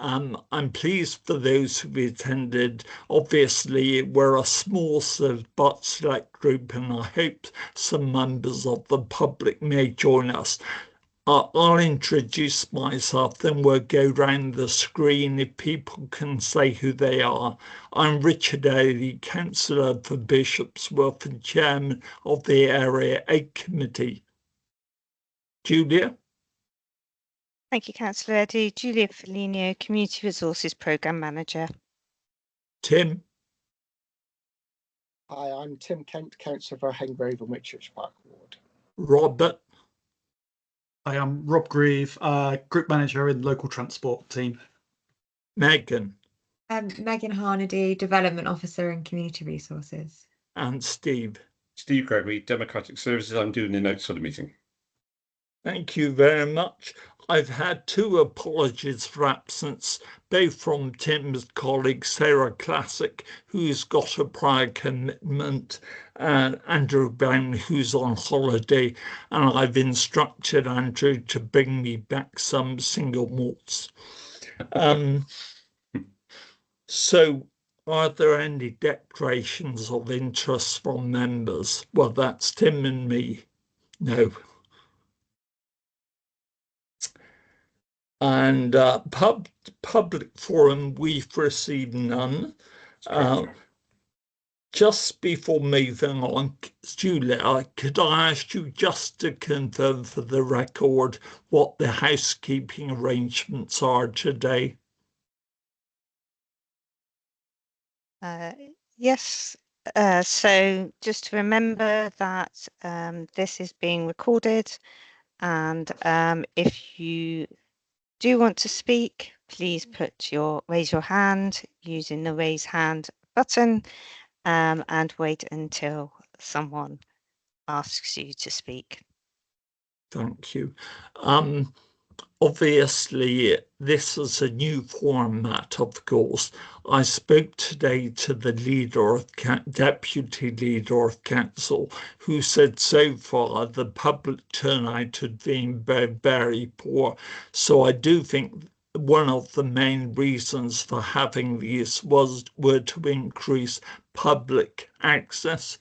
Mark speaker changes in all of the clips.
Speaker 1: I'm pleased for those who've attended. Obviously, we're a small but select group, and I hope some members of the public may join us. I'll introduce myself, then we'll go round the screen if people can say who they are. I'm Richard Ailey, Councillor for Bishopsworth and Chairman of the Area 8 Committee. Julia?
Speaker 2: Thank you, Councillor Eddy. Julia Foligno, Community Resources Programme Manager.
Speaker 1: Tim?
Speaker 3: Hi, I'm Tim Kent, Councillor for Hengrove and Whitchurch Park Ward.
Speaker 1: Robert?
Speaker 4: I am Rob Grieve, Group Manager in the Local Transport team.
Speaker 1: Megan?
Speaker 5: Megan Harnedy, Development Officer in Community Resources.
Speaker 1: And Steve?
Speaker 6: Steve Gregory, Democratic Services. I'm doing the notes for the meeting.
Speaker 1: Thank you very much. I've had two apologies for absence, both from Tim's colleague Sarah Classic, who's got a prior commitment, and Andrew Brown, who's on holiday, and I've instructed Andrew to bring me back some single malts. So, are there any declarations of interest from members? Well, that's Tim and me. No. And public forum, we've received none. Just before moving on, Julia, could I ask you just to confirm for the record what the housekeeping arrangements are today?
Speaker 2: Yes. So just to remember that this is being recorded, and if you do want to speak, please raise your hand using the raise hand button, and wait until someone asks you to speak.
Speaker 1: Thank you. Obviously, this is a new format, of course. I spoke today to the deputy leader of council, who said so far the public turnout had been very, very poor. So I do think one of the main reasons for having these were to increase public access.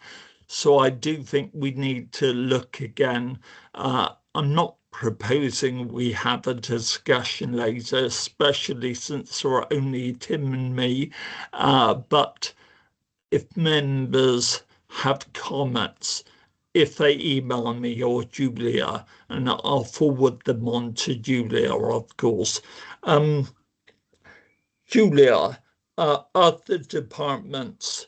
Speaker 1: So I do think we need to look again. I'm not proposing we have a discussion later, especially since there are only Tim and me, but if members have comments, if they email me or Julia, and I'll forward them on to Julia, of course. Julia, other departments?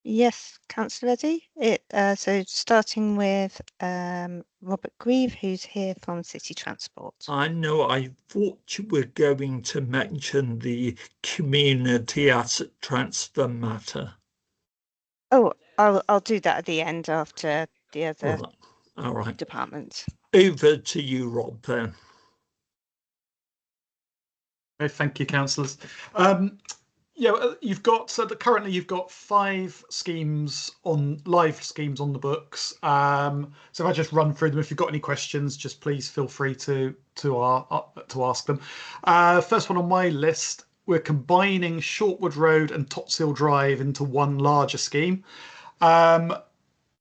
Speaker 2: Yes, Councillor Eddy. So starting with Robert Grieve, who's here from City Transport.
Speaker 1: I know, I thought you were going to mention the community asset transfer matter.
Speaker 2: Oh, I'll do that at the end after the other
Speaker 1: All right.
Speaker 2: departments.
Speaker 1: Over to you, Rob, then.
Speaker 4: Okay, thank you, councillors. You've got currently you've got 5 live schemes on the books. So if I just run through them, if you've got any questions, just please feel free to ask them. First one on my list, we're combining Shortwood Road and Tothill Drive into one larger scheme.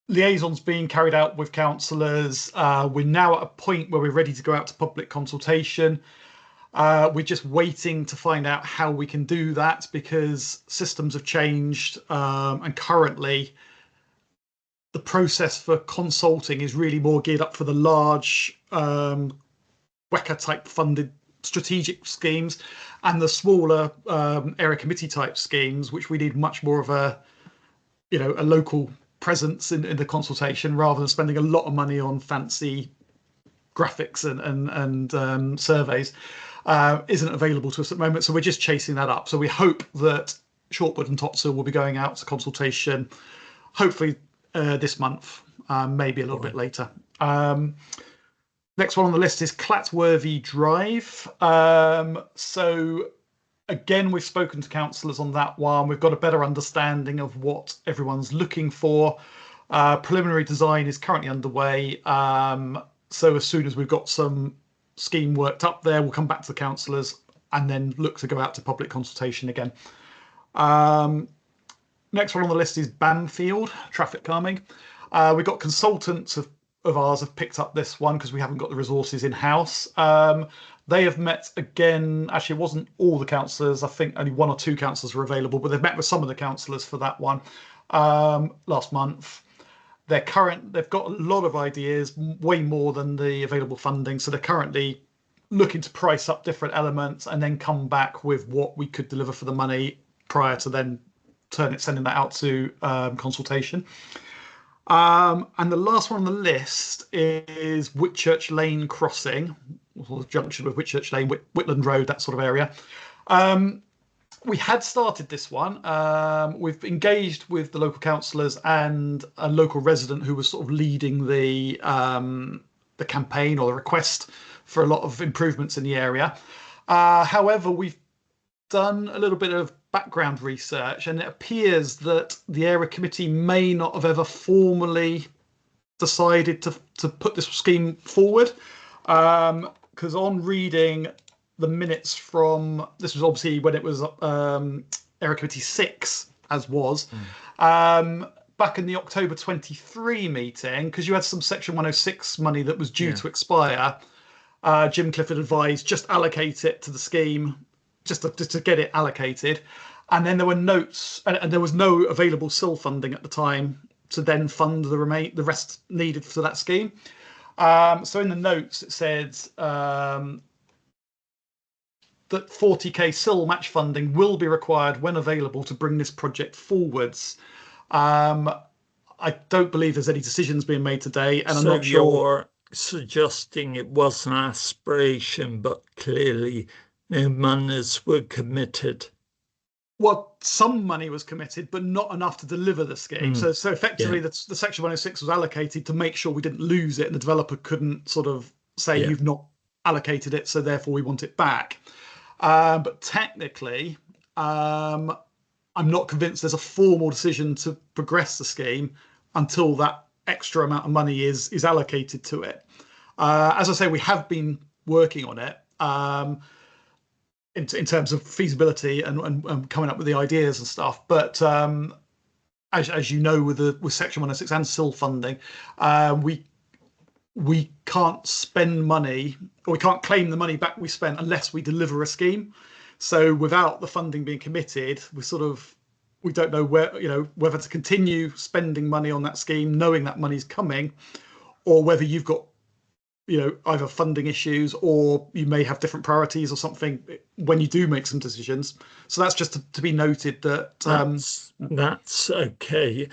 Speaker 4: Liaisons being carried out with councillors. We're now at a point where we're ready to go out to public consultation. We're just waiting to find out how we can do that because systems have changed, and currently the process for consulting is really more geared up for the large WECA type funded strategic schemes, and the smaller area committee type schemes, which we need much more of a local presence in the consultation rather than spending a lot of money on fancy graphics and surveys. Isn't available to us at the moment, so we're just chasing that up. So we hope that Shortwood and Tothill will be going out to consultation hopefully this month, maybe a little bit later. Next one on the list is Clatworthy Drive. So again, we've spoken to councillors on that one. We've got a better understanding of what everyone's looking for. Preliminary design is currently underway. So as soon as we've got some scheme worked up there, we'll come back to the councillors and then look to go out to public consultation again. Next one on the list is Banfield traffic calming. We've got consultants of ours have picked up this one because we haven't got the resources in house. They have met again. Actually, it wasn't all the councillors. I think only 1 or 2 councillors were available, but they've met with some of the councillors for that one last month. They've got a lot of ideas, way more than the available funding. So they're currently looking to price up different elements and then come back with what we could deliver for the money prior to then sending that out to consultation. And the last one on the list is Whitchurch Lane crossing, or the junction with Whitchurch Lane, Whitland Road, that sort of area. We had started this one. We've engaged with the local councillors and a local resident who was sort of leading the campaign or the request for a lot of improvements in the area. However, we've done a little bit of background research, and it appears that the area committee may not have ever formally decided to put this scheme forward, because on reading the minutes from, this was obviously when it was area committee 6, as was, back in the October 23 meeting, because you had some section 106 money that was due to expire. Jim Clifford advised just allocate it to the scheme, just to get it allocated. And then there were notes, and there was no available SIL funding at the time to then fund the rest needed for that scheme. So in the notes it says that 40k SIL match funding will be required when available to bring this project forwards. I don't believe there's any decisions being made today, and I'm not sure.
Speaker 1: You're suggesting it was an aspiration, but clearly no monies were committed.
Speaker 4: Well, some money was committed, but not enough to deliver the scheme. So effectively, the section 106 was allocated to make sure we didn't lose it, and the developer couldn't sort of say you've not allocated it, so therefore we want it back. But technically, I'm not convinced there's a formal decision to progress the scheme until that extra amount of money is allocated to it. As I say, we have been working on it in terms of feasibility and coming up with the ideas and stuff. But as you know, with Section 106 and SIL funding, we can't spend money, or we can't claim the money back we spent unless we deliver a scheme. So without the funding being committed, we don't know whether to continue spending money on that scheme, knowing that money's coming, or whether you've got either funding issues or you may have different priorities or something when you do make some decisions. So that's just to be noted that
Speaker 1: that's okay.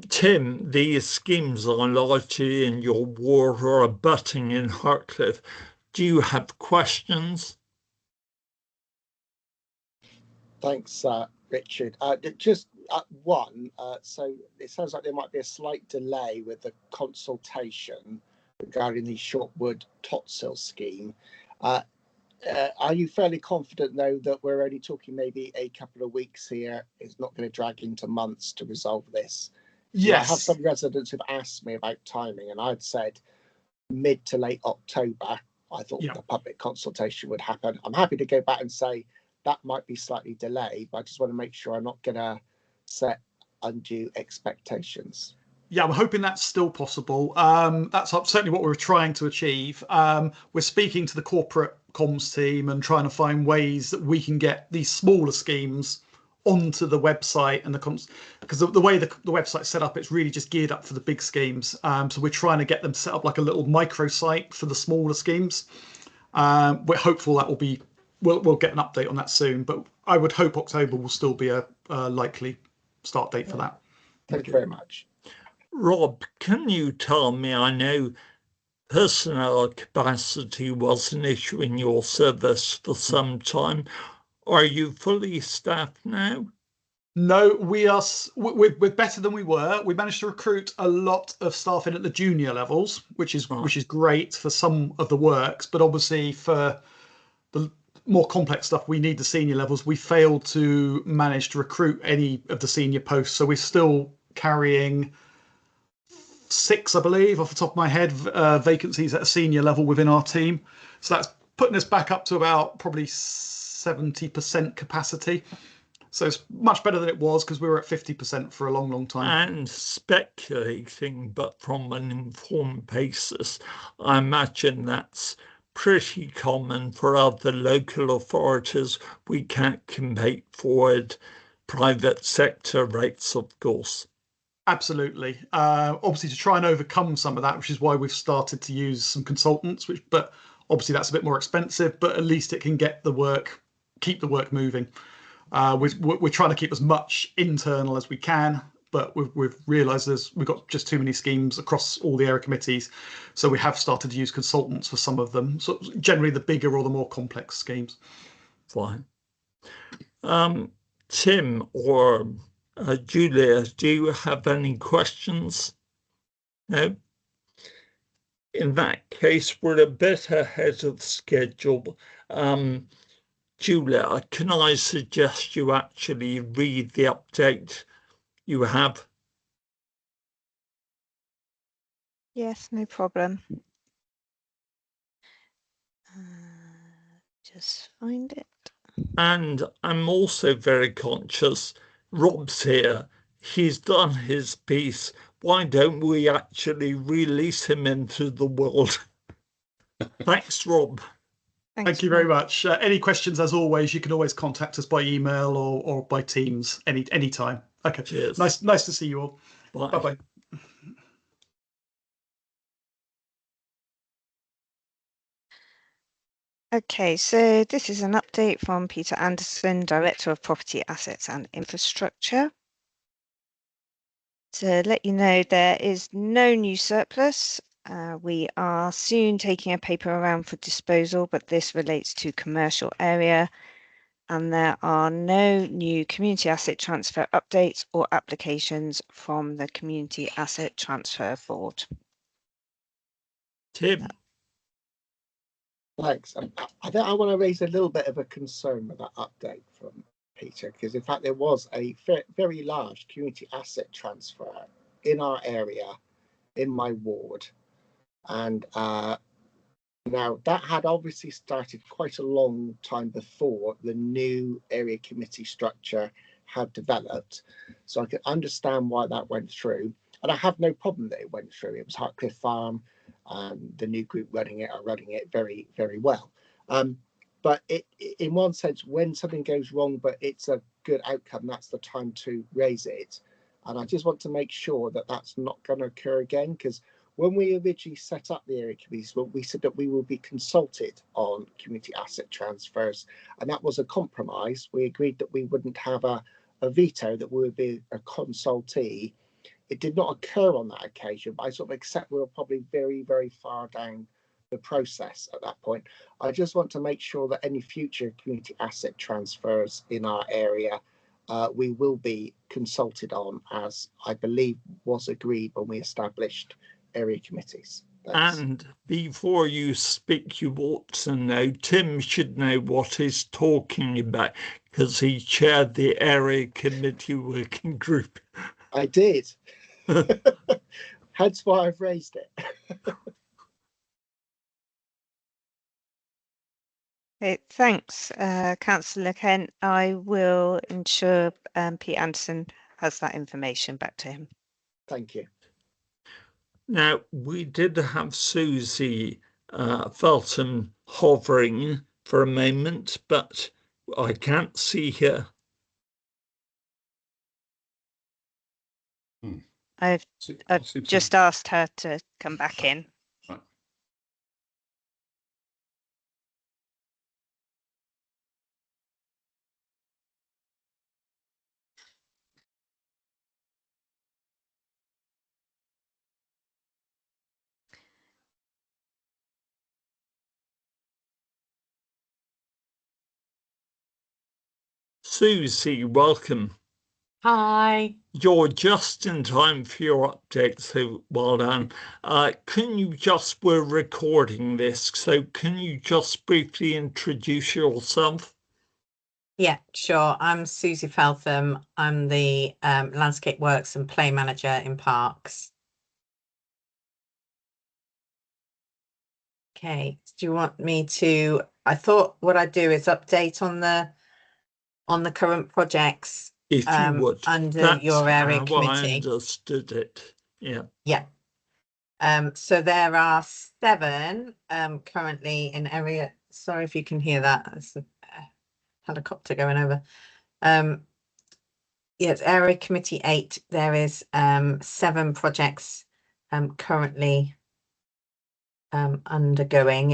Speaker 1: Tim, these schemes are largely in your ward or abutting in Hartcliffe. Do you have questions?
Speaker 3: Thanks, Richard. Just one. So it sounds like there might be a slight delay with the consultation regarding the Shortwood Totsil scheme. Are you fairly confident, though, that we're only talking maybe a couple of weeks here? It's not going to drag into months to resolve this?
Speaker 4: Yes.
Speaker 3: I have some residents who've asked me about timing, and I'd said mid to late October. I thought the public consultation would happen. I'm happy to go back and say that might be slightly delayed, but I just want to make sure I'm not going to set undue expectations.
Speaker 4: Yeah, I'm hoping that's still possible. That's certainly what we're trying to achieve. We're speaking to the corporate comms team and trying to find ways that we can get these smaller schemes onto the website, and because the way the website's set up, it's really just geared up for the big schemes. So we're trying to get them set up like a little microsite for the smaller schemes. We're hopeful that will be. We'll get an update on that soon, but I would hope October will still be a likely start date for that.
Speaker 3: Thank you very much.
Speaker 1: Rob, can you tell me, I know personnel capacity was an issue in your service for some time. Are you fully staffed now?
Speaker 4: No, we're better than we were. We managed to recruit a lot of staff in at the junior levels, which is great for some of the works, but obviously for the more complex stuff, we need the senior levels. We failed to manage to recruit any of the senior posts, so we're still carrying 6, I believe, off the top of my head, vacancies at a senior level within our team. So that's putting us back up to about probably 70% capacity. So it's much better than it was, because we were at 50% for a long, long time.
Speaker 1: And speculating, but from an informed basis, I imagine that's pretty common for other local authorities. We can't compete forward private sector rates, of course.
Speaker 4: Absolutely. Obviously, to try and overcome some of that, which is why we've started to use some consultants, but obviously that's a bit more expensive, but at least it can get the work, keep the work moving. We're trying to keep as much internal as we can, but we've realised we've got just too many schemes across all the area committees, so we have started to use consultants for some of them. So generally, the bigger or the more complex schemes.
Speaker 1: Fine. Tim or Julia, do you have any questions? No? In that case, we're a bit ahead of schedule. Julia, can I suggest you actually read the update you have?
Speaker 2: Yes, no problem. Just find it.
Speaker 1: And I'm also very conscious, Rob's here, he's done his piece. Why don't we actually release him into the world? Thanks, Rob.
Speaker 4: Thank you very much. Any questions, as always, you can always contact us by email or by Teams anytime. Okay.
Speaker 1: Cheers.
Speaker 4: Nice to see you all.
Speaker 1: Bye.
Speaker 4: Bye-bye.
Speaker 2: Okay, so this is an update from Peter Anderson, Director of Property Assets and Infrastructure. To let you know, there is no new surplus. We are soon taking a paper around for disposal, but this relates to commercial area, and there are no new community asset transfer updates or applications from the Community Asset Transfer Board.
Speaker 1: Tim.
Speaker 3: Thanks. I think I want to raise a little bit of a concern with that update from Peter, because in fact there was a very large community asset transfer in our area, in my ward, and now that had obviously started quite a long time before the new area committee structure had developed, so I can understand why that went through, and I have no problem that it went through. It was Hartcliffe Farm, and the new group running it are running it very, very well. But in one sense, when something goes wrong, but it's a good outcome, that's the time to raise it. And I just want to make sure that that's not going to occur again, because when we originally set up the area committees, we said that we will be consulted on community asset transfers, and that was a compromise. We agreed that we wouldn't have a veto, that we would be a consultee. It did not occur on that occasion, but I sort of accept we were probably very, very far down the process at that point. I just want to make sure that any future community asset transfers in our area, we will be consulted on, as I believe was agreed when we established area committees. Thanks.
Speaker 1: And before you speak, you ought to know, Tim should know what he's talking about, because he chaired the area committee working group.
Speaker 3: I did. Hence why I've raised it.
Speaker 2: Okay, thanks, Councillor Kent. I will ensure Pete Anderson has that information back to him.
Speaker 3: Thank you.
Speaker 1: Now, we did have Susie Felton hovering for a moment, but I can't see her.
Speaker 2: I've just asked her to come back in.
Speaker 6: Right.
Speaker 1: Susie, welcome.
Speaker 5: Hi.
Speaker 1: You're just in time for your update, so well done. We're recording this, so can you just briefly introduce yourself?
Speaker 7: Yeah, sure. I'm Susie Feltham. I'm the Landscape Works and Play Manager in Parks. Okay, do you want me to, I thought what I'd do is update on the current projects
Speaker 1: If you would.
Speaker 7: under
Speaker 1: That's
Speaker 7: your area
Speaker 1: how I
Speaker 7: committee.
Speaker 1: understood it. Yeah.
Speaker 7: Yeah. So there are 7 currently in area. Sorry if you can hear that. There's a helicopter going over. Yes, area committee 8. There is 7 projects currently undergoing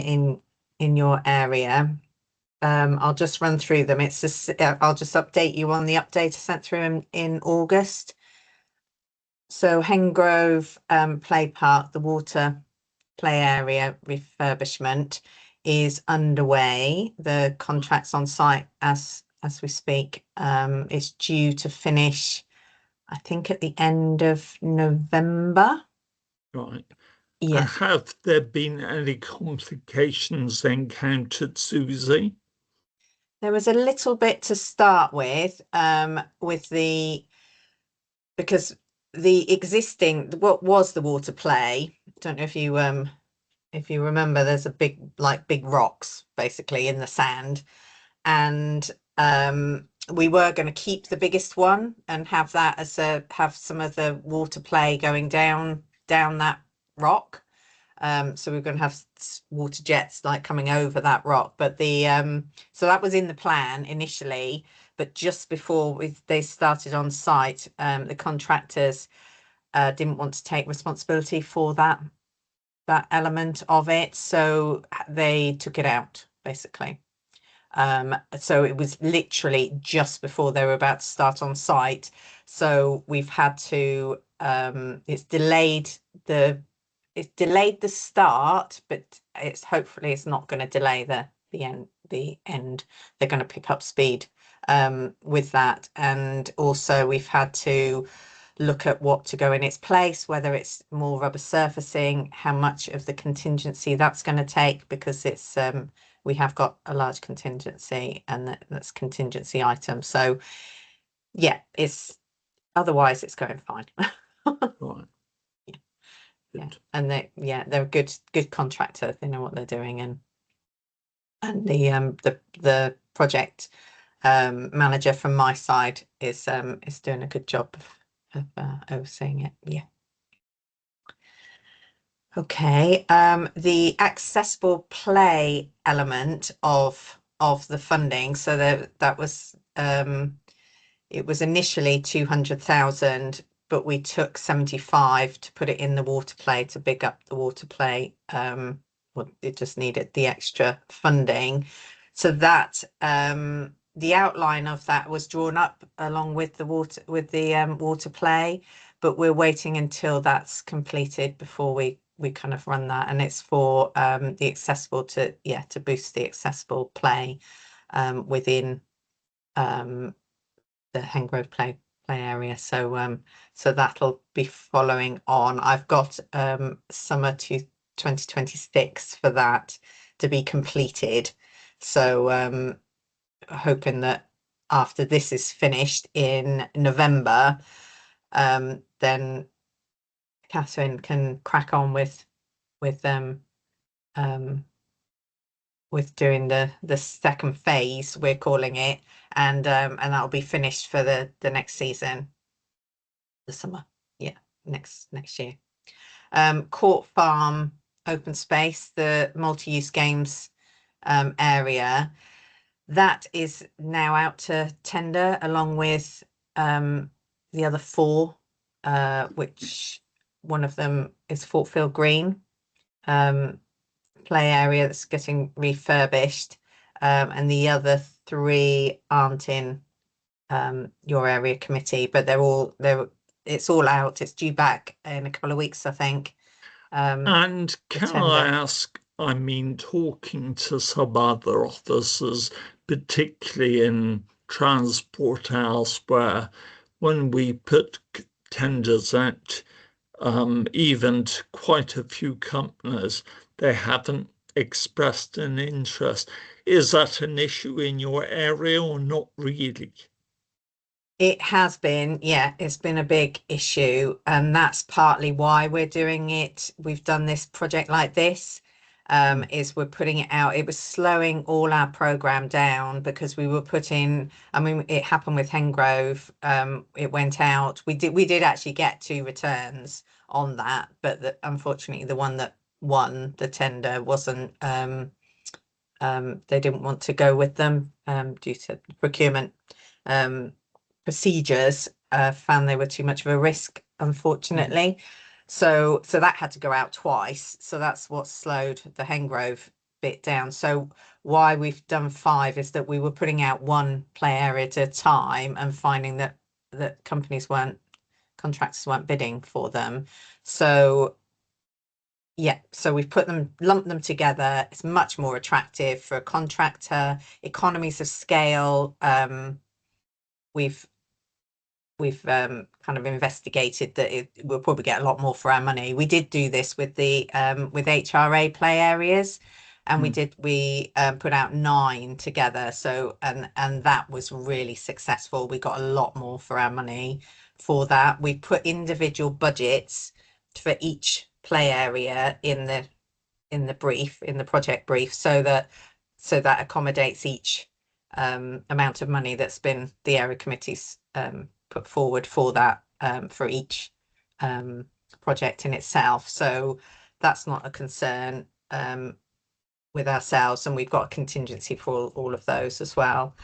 Speaker 7: in your area. I'll just run through them. It's just, I'll just update you on the update I sent through in August. So Hengrove Play Park, the water play area refurbishment is underway. The contract's on site as we speak. It's due to finish, I think, at the end of November.
Speaker 1: Right.
Speaker 7: Yeah.
Speaker 1: Have there been any complications encountered, Susie?
Speaker 7: There was a little bit to start with because the existing, what was the water play, don't know if you remember, there's a big rocks basically in the sand, and we were going to keep the biggest one and have that as have some of the water play going down that rock. So we're going to have water jets like coming over that rock, but so that was in the plan initially, but just before they started on site, the contractors didn't want to take responsibility for that element of it, so they took it out basically. So it was literally just before they were about to start on site, so we've had to it's delayed the start, but hopefully it's not going to delay the end. They're going to pick up speed with that, and also we've had to look at what to go in its place, whether it's more rubber surfacing, how much of the contingency that's going to take, because it's we have got a large contingency, and that's contingency item. So yeah, otherwise it's going fine.
Speaker 1: Right.
Speaker 7: Yeah, and they're a good contractor. They know what they're doing, and the project manager from my side is doing a good job of overseeing it. Yeah. Okay. The accessible play element of the funding. So that was it was initially 200,000, but we took 75 to put it in the water play to big up the water play. Well, it just needed the extra funding. So that the outline of that was drawn up along with the water play, but we're waiting until that's completed before we kind of run that, and it's for the accessible to boost the accessible play within the Hengrove play area. So so that'll be following on. I've got summer to 2026 for that to be completed. So hoping that after this is finished in November, then Catherine can crack on with doing the second phase, we're calling it, and that'll be finished for the next season, the summer. Yeah, next year. Court Farm open space, the multi-use games area, that is now out to tender along with the other 4, which one of them is Fortfield Green play area that's getting refurbished, and the other 3 aren't in your area committee, but it's all out. It's due back in a couple of weeks, I think.
Speaker 1: And can I ask, I mean, talking to some other officers, particularly in transport elsewhere, when we put tenders out, even to quite a few companies, they haven't expressed an interest. Is that an issue in your area or not really?
Speaker 7: It has been, yeah, it's been a big issue, and that's partly why we're doing it. We've done this project like this, is we're putting it out. It was slowing all our program down because we were putting, I mean, it happened with Hengrove. It went out. We did actually get 2 returns on that, but unfortunately the one that won the tender wasn't, they didn't want to go with them due to procurement procedures, found they were too much of a risk, unfortunately. So that had to go out twice. So that's what slowed the Hengrove bit down. So why we've done 5 is that we were putting out 1 play area at a time and finding that contractors weren't bidding for them. So yeah, so we've lumped them together. It's much more attractive for a contractor, economies of scale. We've kind of investigated that we'll probably get a lot more for our money. We did do this with the with HRA play areas, and we put out 9 together. So and that was really successful. We got a lot more for our money for that. We put individual budgets for each play area in the brief, in the project brief, so that accommodates each amount of money that's been the area committees put forward for that for each project in itself. So that's not a concern with ourselves, and we've got a contingency for all of those as well.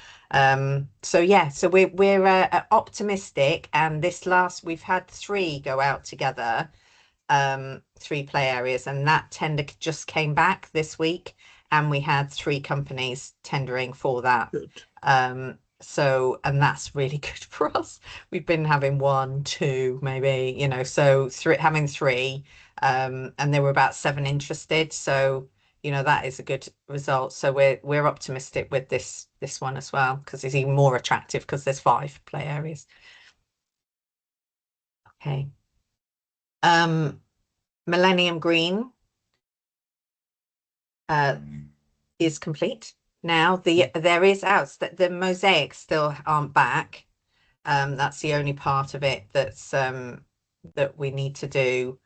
Speaker 7: So yeah, so we're optimistic, and we've had 3 go out together, 3 play areas, and that tender just came back this week, and we had 3 companies tendering for that. So, and that's really good for us. We've been having 1, 2 maybe, you know, so having 3 and there were about 7 interested, so you know that is a good result. So we're optimistic with this one as well, because it's even more attractive because there's 5 play areas. Okay. Millennium Green is complete now. There is the mosaics still aren't back. That's the only part of it that's that we need to do,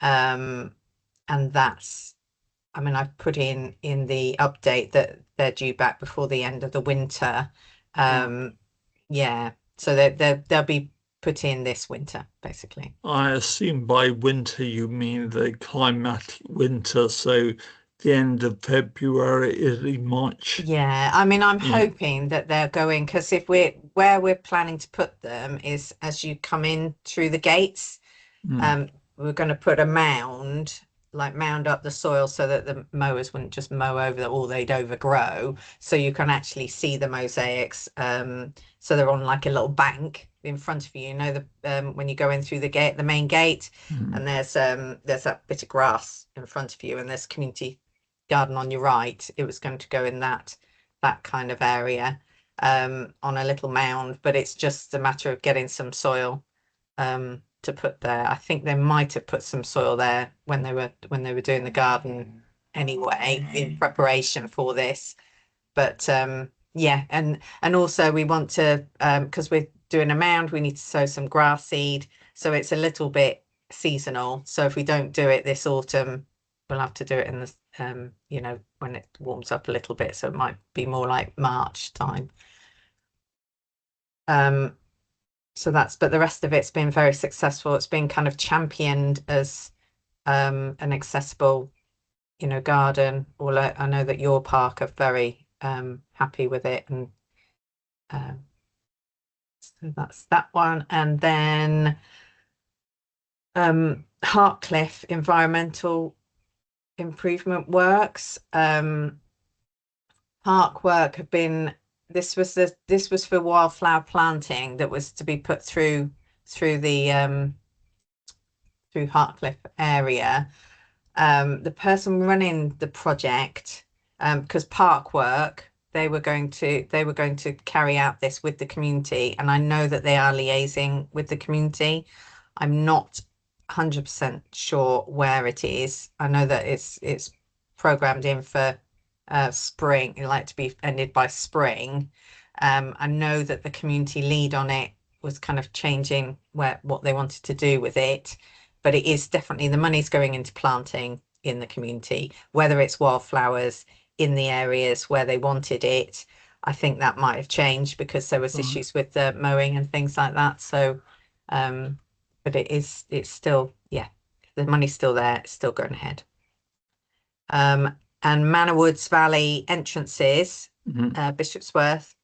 Speaker 7: and that's, I mean, I've put in the update that they're due back before the end of the winter. Yeah, so they'll be put in this winter, basically.
Speaker 1: I assume by winter you mean the climatic winter, so the end of February, early March.
Speaker 7: Yeah, I mean, I'm hoping that they're going, because where we're planning to put them is as you come in through the gates, we're going to put a mound up the soil so that the mowers wouldn't just mow over or they'd overgrow, so you can actually see the mosaics. So they're on like a little bank in front of you, you know, when you go in through the main gate, and there's that bit of grass in front of you, and there's community garden on your right. It was going to go in that kind of area on a little mound, but it's just a matter of getting some soil to put there. I think they might have put some soil there when they were doing the garden anyway, in preparation for this. But yeah, and also we want to, because we're doing a mound, we need to sow some grass seed, so it's a little bit seasonal. So if we don't do it this autumn, we'll have to do it in the you know, when it warms up a little bit, so it might be more like March time. So but the rest of it's been very successful. It's been kind of championed as an accessible, you know, garden. Although I know that your park are very happy with it, and so that's that one. And then Hartcliffe environmental improvement works. Park work have been, this was for wildflower planting that was to be put through the through Hartcliffe area. The person running the project, because park work, they were going to carry out this with the community, and I know that they are liaising with the community. I'm not 100% sure where it is. I know that it's programmed in for spring, like to be ended by spring. I know that the community lead on it was kind of changing what they wanted to do with it, but it is definitely, the money's going into planting. in the community, whether it's wildflowers in the areas where they wanted it. I think that might have changed because there was issues with the mowing and things like that. So, but it's still, yeah, the money's still there, it's still going ahead. And Manor Woods Valley entrances, Bishopsworth,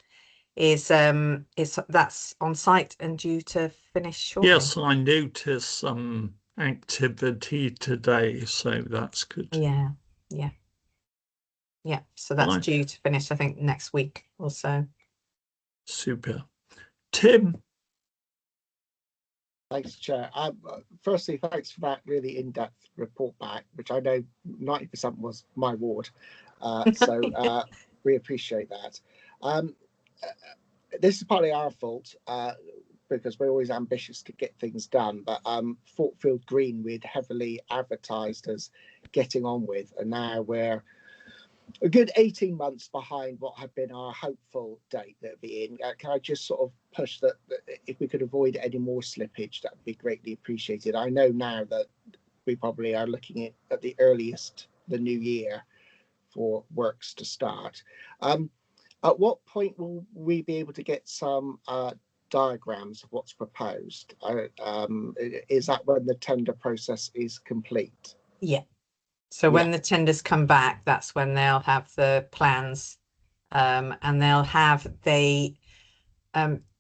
Speaker 7: is that's on site and due to finish shortly.
Speaker 1: Yes, I noticed some activity today, so that's good.
Speaker 7: Yeah. So that's
Speaker 1: Right.
Speaker 7: due to finish, I think, next week or so.
Speaker 1: Super. Tim.
Speaker 3: Thanks, Chair. Firstly, thanks for that really in-depth report back, which I know 90% was my ward. So we appreciate that. This is partly our fault because we're always ambitious to get things done. But Fortfield Green, we'd heavily advertised as getting on with, and now we're a good 18 months behind what had been our hopeful date that would be in. Can I just sort of push that if we could avoid any more slippage, that would be greatly appreciated. I know now that we probably are looking at the earliest the new year for works to start. At what point will we be able to get some diagrams of what's proposed? Is that when the tender process is complete?
Speaker 7: Yeah. So when the tenders come back, that's when they'll have the plans, and they'll have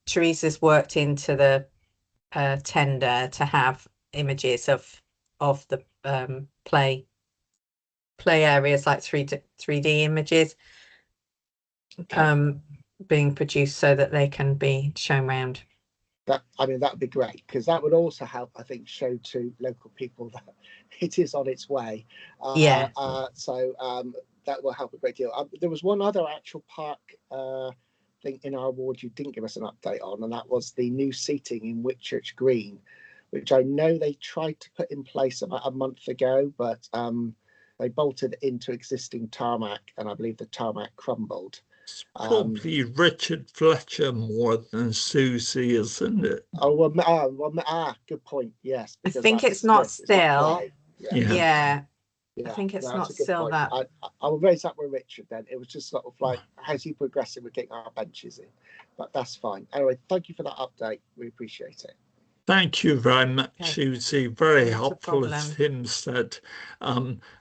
Speaker 7: Teresa's worked into the tender to have images of the play areas, like 3D images being produced so that they can be shown around.
Speaker 3: That'd be great, because that would also help, I think, show to local people that it is on its way. So that will help a great deal. There was one other actual park thing in our ward you didn't give us an update on, and that was the new seating in Whitchurch Green, which I know they tried to put in place about a month ago, but they bolted into existing tarmac, and I believe the tarmac crumbled.
Speaker 1: It's probably Richard Fletcher more than Susie, isn't it?
Speaker 3: Good point. Yes,
Speaker 7: I think it's not still.
Speaker 3: Yeah.
Speaker 7: I think it's not still that.
Speaker 3: I will raise that with Richard then. It was just sort of like, how's he progressing with getting our benches in? But that's fine. Anyway, thank you for that update. We appreciate it.
Speaker 1: Thank you very much, Susie. Very
Speaker 7: Not a
Speaker 1: helpful,
Speaker 7: problem.
Speaker 1: as Tim said.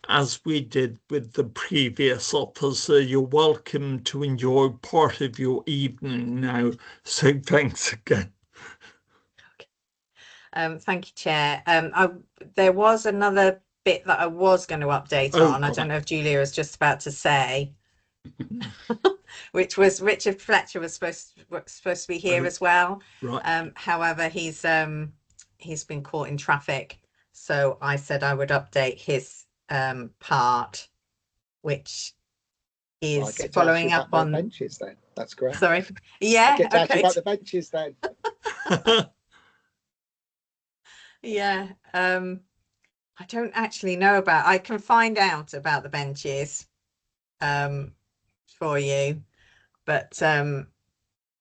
Speaker 1: As we did with the previous officer, you're welcome to enjoy part of your evening now. So thanks again.
Speaker 7: Thank you, Chair. There was another bit that I was going to update on. I don't know if Julia was just about to say, which was Richard Fletcher was supposed to be here as well.
Speaker 1: Right.
Speaker 7: However, he's been caught in traffic, so I said I would update his part, which is following up on
Speaker 3: benches. Then that's great.
Speaker 7: Sorry. Yeah.
Speaker 3: Get to ask you about the benches then.
Speaker 7: Yeah. I don't actually know about. I can find out about the benches for you, but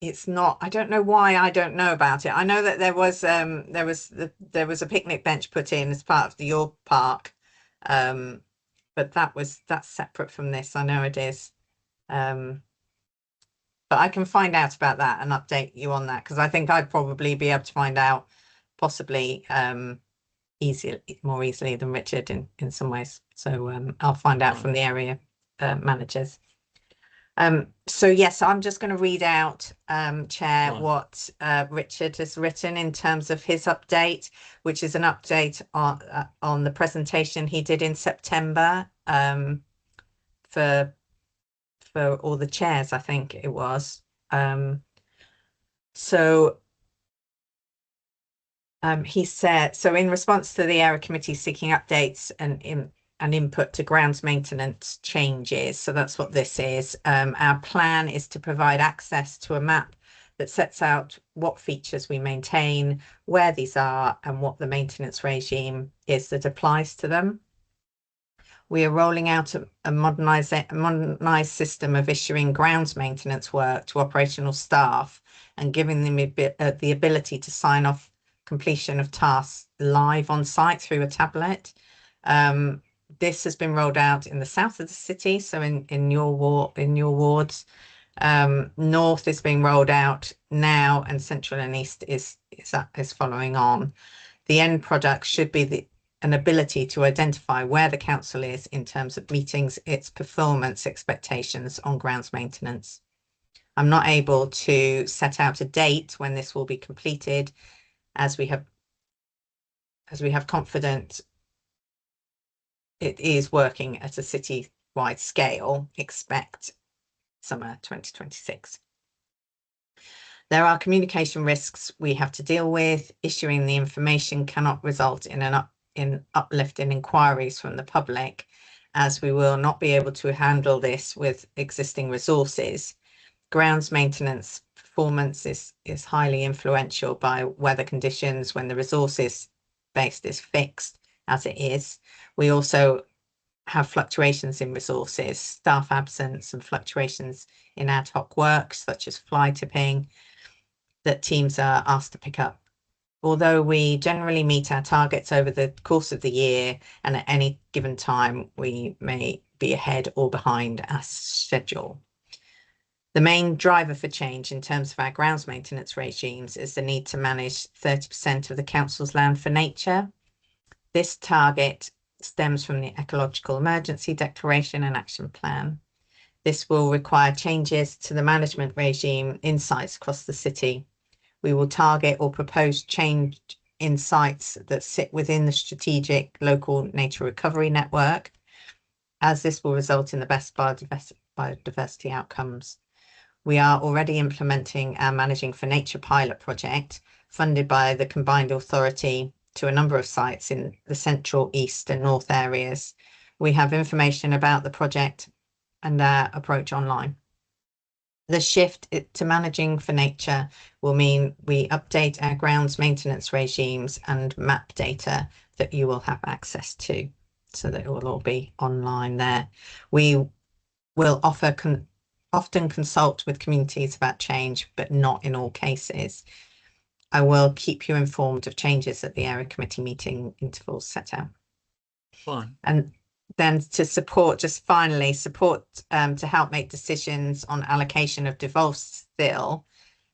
Speaker 7: it's not. I don't know why I don't know about it. I know that there was a picnic bench put in as part of the York Park, but that's separate from this. I know it is, but I can find out about that and update you on that, because I think I'd probably be able to find out possibly more easily than Richard in some ways. So I'll find out from the area managers. So yes, I'm just going to read out, Chair, what Richard has written in terms of his update, which is an update on the presentation he did in September for all the chairs, I think it was. He said, so in response to the area committee seeking updates and input to grounds maintenance changes, so that's what this is, our plan is to provide access to a map that sets out what features we maintain, where these are, and what the maintenance regime is that applies to them. We are rolling out a modernised system of issuing grounds maintenance work to operational staff and giving them the ability to sign off completion of tasks live on site through a tablet. This has been rolled out in the south of the city, so in your wards. North is being rolled out now, and central and east is following on. The end product should be an ability to identify where the council is in terms of meeting its performance expectations on grounds maintenance. I'm not able to set out a date when this will be completed, as we have confidence it is working at a city-wide scale. Expect summer 2026. There are communication risks we have to deal with. Issuing the information cannot result in an uplift in inquiries from the public, as we will not be able to handle this with existing resources. Grounds maintenance performance is highly influential by weather conditions when the resources base is fixed, as it is. We also have fluctuations in resources, staff absence, and fluctuations in ad hoc work, such as fly tipping, that teams are asked to pick up. Although we generally meet our targets over the course of the year, and at any given time we may be ahead or behind our schedule. The main driver for change in terms of our grounds maintenance regimes is the need to manage 30% of the council's land for nature. This target stems from the Ecological Emergency Declaration and Action Plan. This will require changes to the management regime in sites across the city. We will target or propose change in sites that sit within the strategic local nature recovery network, as this will result in the best biodiversity outcomes. We are already implementing our Managing for Nature pilot project, funded by the Combined Authority, to a number of sites in the central, east and north areas. We have information about the project and our approach online. The shift to Managing for Nature will mean we update our grounds maintenance regimes and map data that you will have access to, so that it will all be online there. We will often consult with communities about change, but not in all cases. I will keep you informed of changes at the area committee meeting intervals set out.
Speaker 1: Fine.
Speaker 7: And then to support, just finally, support to help make decisions on allocation of devolved still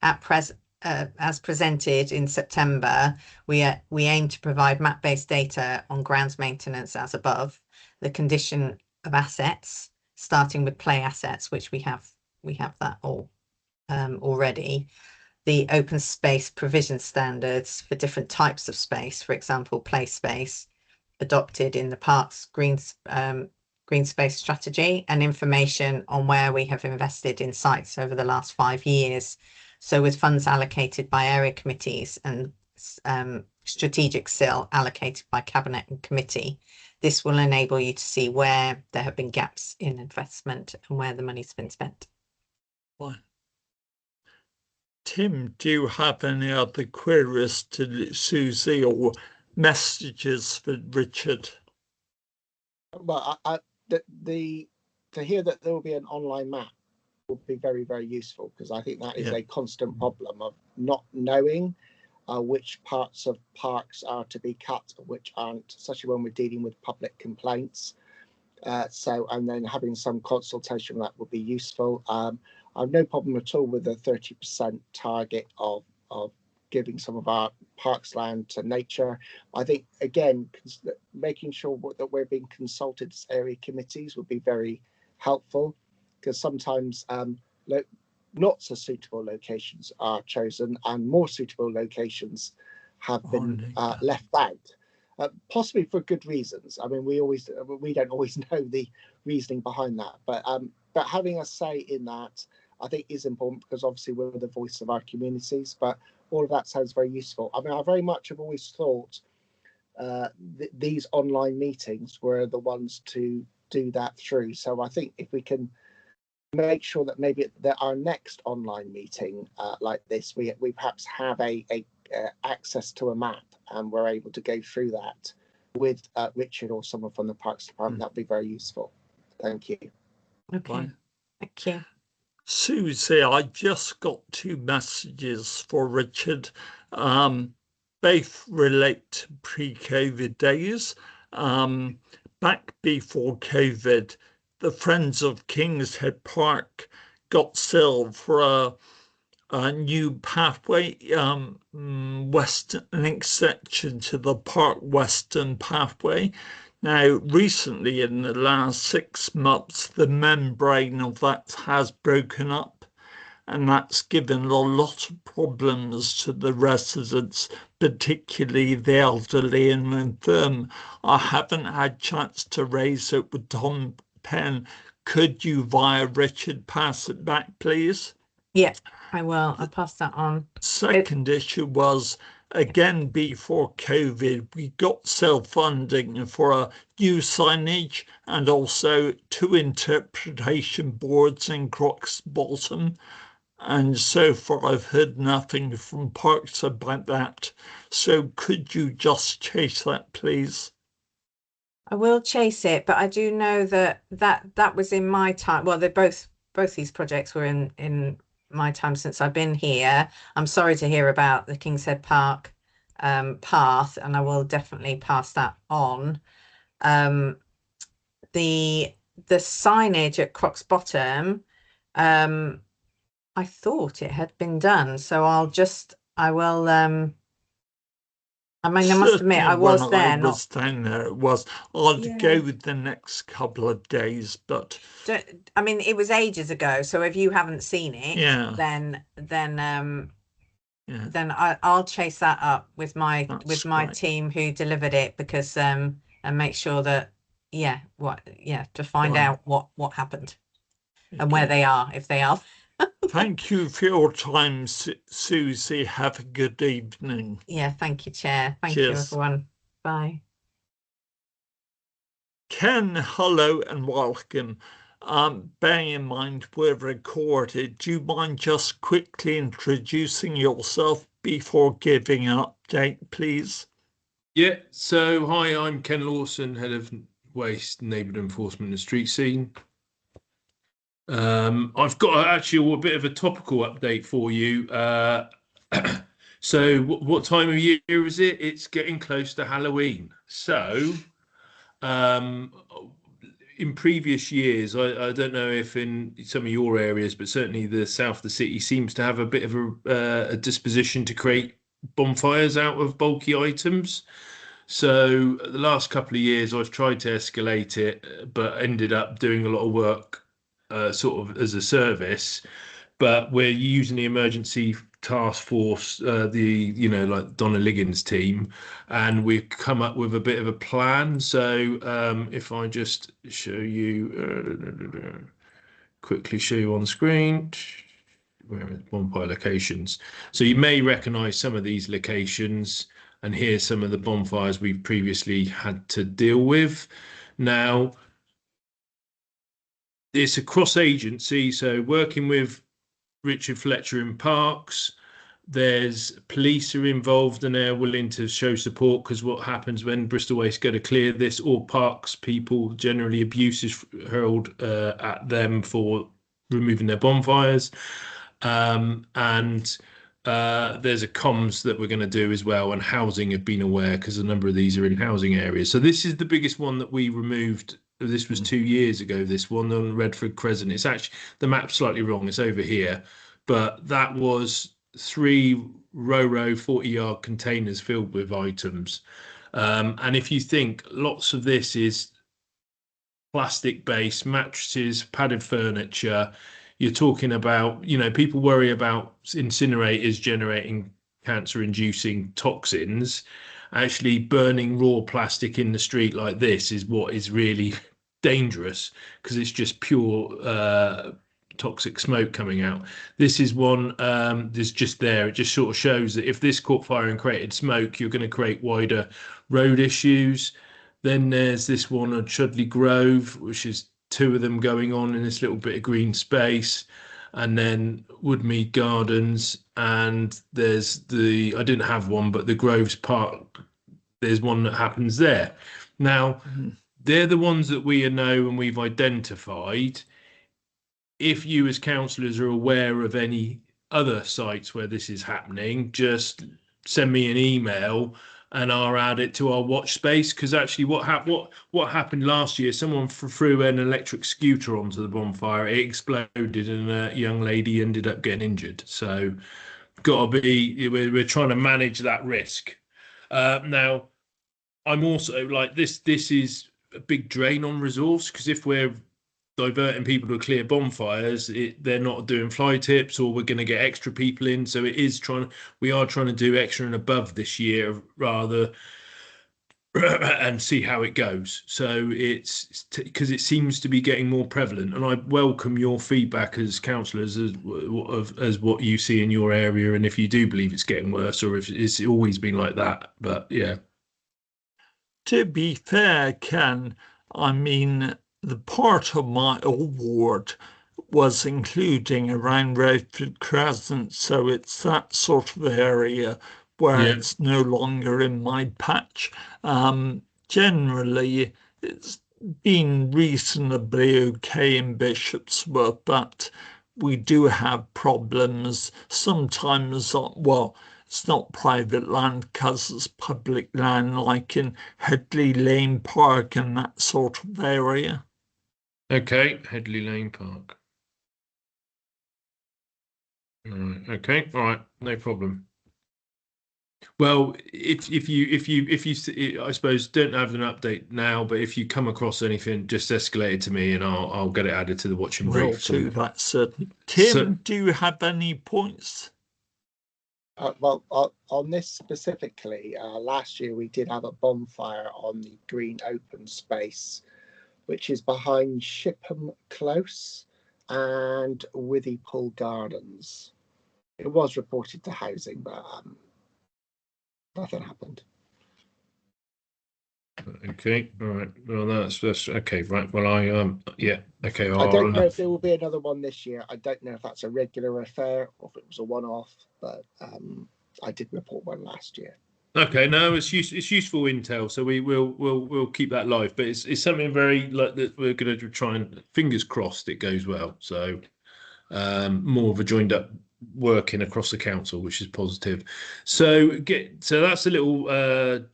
Speaker 7: as presented in September, we aim to provide map-based data on grounds maintenance as above, the condition of assets, starting with play assets, which we have that all already. The open space provision standards for different types of space, for example, play space, adopted in the parks green space strategy, and information on where we have invested in sites over the last 5 years. So with funds allocated by area committees and strategic SIL allocated by cabinet and committee, this will enable you to see where there have been gaps in investment and where the money's been spent.
Speaker 1: Fine. Tim, do you have any other queries to Susie or messages for Richard?
Speaker 3: Well, to hear that there will be an online map will be very, very useful, because I think that is a constant problem of not knowing which parts of parks are to be cut and which aren't, especially when we're dealing with public complaints. And then having some consultation on that would be useful. I have no problem at all with the 30% target of giving some of our parks land to nature. I think, again, making sure that we're being consulted as area committees would be very helpful, because sometimes not so suitable locations are chosen and more suitable locations have been left out. Possibly for good reasons. I mean, we don't always know the reasoning behind that, but having a say in that, I think, is important, because obviously we're the voice of our communities. But all of that sounds very useful. I mean, I very much have always thought these online meetings were the ones to do that through. So I think if we can make sure that maybe that our next online meeting like this, we perhaps have a access to a map, and we're able to go through that with Richard or someone from the Parks Department. That'd be very useful. Thank you.
Speaker 7: Okay.
Speaker 1: Fine.
Speaker 7: Thank you.
Speaker 1: Susie, I just got 2 messages for Richard. Both relate to pre-COVID days. back before COVID, the Friends of King's Head Park got sale for a new pathway, an extension to the Park Western pathway. Now, recently, in the last 6 months, the membrane of that has broken up, and that's given a lot of problems to the residents, particularly the elderly and infirm. I haven't had chance to raise it with Tom Penn. Could you, via Richard, pass it back, please?
Speaker 7: Yeah, I will. I'll pass that on.
Speaker 1: Second issue was, again, before COVID, we got self-funding for a new signage and also 2 interpretation boards in Crocs Bottom. And so far, I've heard nothing from Parks about that. So could you just chase that, please?
Speaker 7: I will chase it, but I do know that was in my time. Well, they're both these projects were in my time since I've been here. I'm sorry to hear about the King's Head Park path, and I will definitely pass that on. The signage at Crocs Bottom, I thought it had been done, so I will. I mean, I must admit, I was there.
Speaker 1: I was down there. It was. I'll
Speaker 7: Yeah.
Speaker 1: go with the next couple of days, but
Speaker 7: I mean, it was ages ago. So if you haven't seen it,
Speaker 1: yeah,
Speaker 7: then
Speaker 1: yeah,
Speaker 7: then I'll chase that up with my
Speaker 1: that's
Speaker 7: my
Speaker 1: right.
Speaker 7: team who delivered it, because and make sure that to find
Speaker 1: Right.
Speaker 7: out what happened and where
Speaker 1: Okay.
Speaker 7: they are, if they are.
Speaker 1: Thank you for your time, Susie. Have a good evening.
Speaker 7: Yeah, thank you, Chair. Thank you,
Speaker 1: Cheers.
Speaker 7: everyone. Bye.
Speaker 1: Ken, hello and welcome. Bearing in mind we're recorded, do you mind just quickly introducing yourself before giving an update, please?
Speaker 8: Yeah, so hi, I'm Ken Lawson, Head of Waste, Neighbourhood Enforcement and Street Scene. I've got actually a bit of a topical update for you. So what time of year is it? It's getting close to Halloween. So in previous years, I don't know if in some of your areas, but certainly the south of the city seems to have a bit of a disposition to create bonfires out of bulky items. So the last couple of years, I've tried to escalate it, but ended up doing a lot of work sort of as a service. But we're using the emergency task force, like Donna Liggins' team, and we've come up with a bit of a plan. So if I just show you, quickly show you on screen, where are bonfire locations. So you may recognise some of these locations, and here's some of the bonfires we've previously had to deal with. Now, it's a cross agency, so working with Richard Fletcher in Parks, there's police are involved and they're willing to show support, because what happens when Bristol Waste go to clear this, or Parks people, generally abuse is hurled at them for removing their bonfires. And there's a comms that we're going to do as well, and housing have been aware, because a number of these are in housing areas. So this is the biggest one that we removed. This was 2 years ago, this one on Redford Crescent. It's actually, the map's slightly wrong, it's over here, but that was 3 row 40-yard containers filled with items. And if you think, lots of this is plastic based, mattresses, padded furniture. You're talking about, people worry about incinerators generating cancer inducing toxins. Actually, burning raw plastic in the street like this is what is really dangerous, because it's just pure toxic smoke coming out. This is one there's just there. It just sort of shows that if this caught fire and created smoke, you're going to create wider road issues. Then there's this one on Chudley Grove, which is 2 of them going on in this little bit of green space. And then Woodmead Gardens, and there's I didn't have one, but the Groves Park, there's one that happens there. Now, they're the ones that we know and we've identified. If you as councillors are aware of any other sites where this is happening, just send me an email and I'll add it to our watch space, because actually what happened last year, someone threw an electric scooter onto the bonfire, it exploded, and a young lady ended up getting injured. So we're trying to manage that risk. Now I'm also like, this is a big drain on resource, because if we're diverting people to clear bonfires, they're not doing fly tips, or we're going to get extra people in. So we are trying to do extra and above this year, rather, and see how it goes. So it's because it seems to be getting more prevalent, and I welcome your feedback as councillors as what you see in your area, and if you do believe it's getting worse, or if it's always been like that. But yeah.
Speaker 1: To be fair, Ken, I mean, the part of my old ward was including around Redford Crescent, so it's that sort of area where
Speaker 8: Yeah.
Speaker 1: it's no longer in my patch. Generally, it's been reasonably okay in Bishopsworth, but we do have problems sometimes. Well, it's not private land because it's public land, like in Headley Lane Park and that sort of area.
Speaker 8: Okay, Headley Lane Park. Okay, all right, no problem. Well, if you I suppose don't have an update now, but if you come across anything, just escalate it to me, and I'll get it added to the watching
Speaker 1: Will
Speaker 8: brief.
Speaker 1: do that, certain. Tim, do you have any points?
Speaker 3: Well, on this specifically, last year we did have a bonfire on the green open space, which is behind Shipham Close and Withypool Gardens. It was reported to housing, but nothing happened.
Speaker 8: Okay, all right. Well, that's okay, right. Well, yeah, okay.
Speaker 3: I don't know if there will be another one this year. I don't know if that's a regular affair or if it was a one-off, but I did report one last year.
Speaker 8: Okay, no, it's useful intel, so we'll keep that live. But it's something very like that we're going to try and, fingers crossed, it goes well. So more of a joined up working across the council, which is positive. So that's a little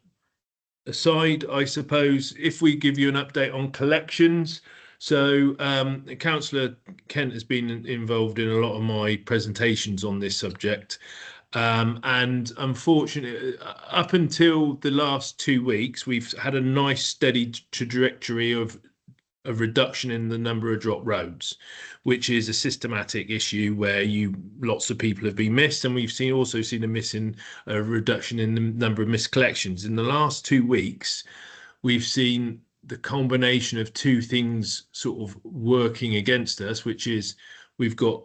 Speaker 8: aside, I suppose. If we give you an update on collections. So Councillor Kent has been involved in a lot of my presentations on this subject. And unfortunately, up until the last 2 weeks, we've had a nice steady trajectory of a reduction in the number of drop roads, which is a systematic issue where lots of people have been missed, and we've also seen a reduction in the number of missed collections. In the last 2 weeks, we've seen the combination of two things sort of working against us, which is we've got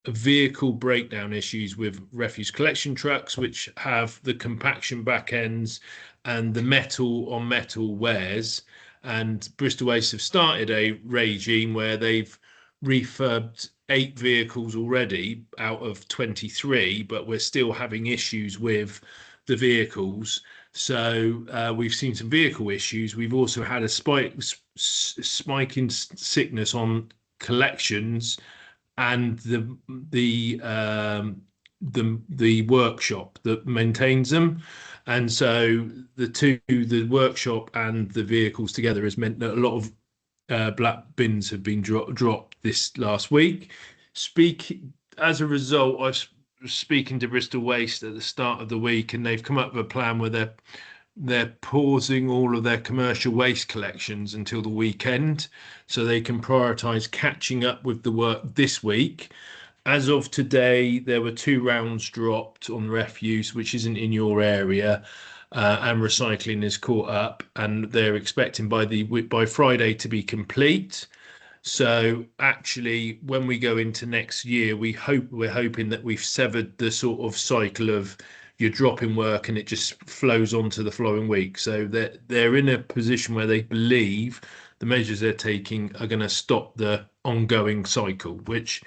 Speaker 8: vehicle breakdown issues with refuse collection trucks, which have the compaction back ends and the metal on metal wears. And Bristol Waste have started a regime where they've refurbed 8 vehicles already out of 23, but we're still having issues with the vehicles. So we've seen some vehicle issues. We've also had a spike in sickness on collections and the workshop that maintains them. And so the workshop and the vehicles together has meant that a lot of black bins have been dropped this last week. As a result, I was speaking to Bristol Waste at the start of the week, and they've come up with a plan where they're pausing all of their commercial waste collections until the weekend so they can prioritise catching up with the work this week. As of today, there were 2 rounds dropped on refuse, which isn't in your area, and recycling is caught up, and they're expecting by Friday to be complete. So actually, when we go into next year, we're hoping that we've severed the sort of cycle of you're dropping work and it just flows on to the following week. So they're in a position where they believe the measures they're taking are going to stop the ongoing cycle, which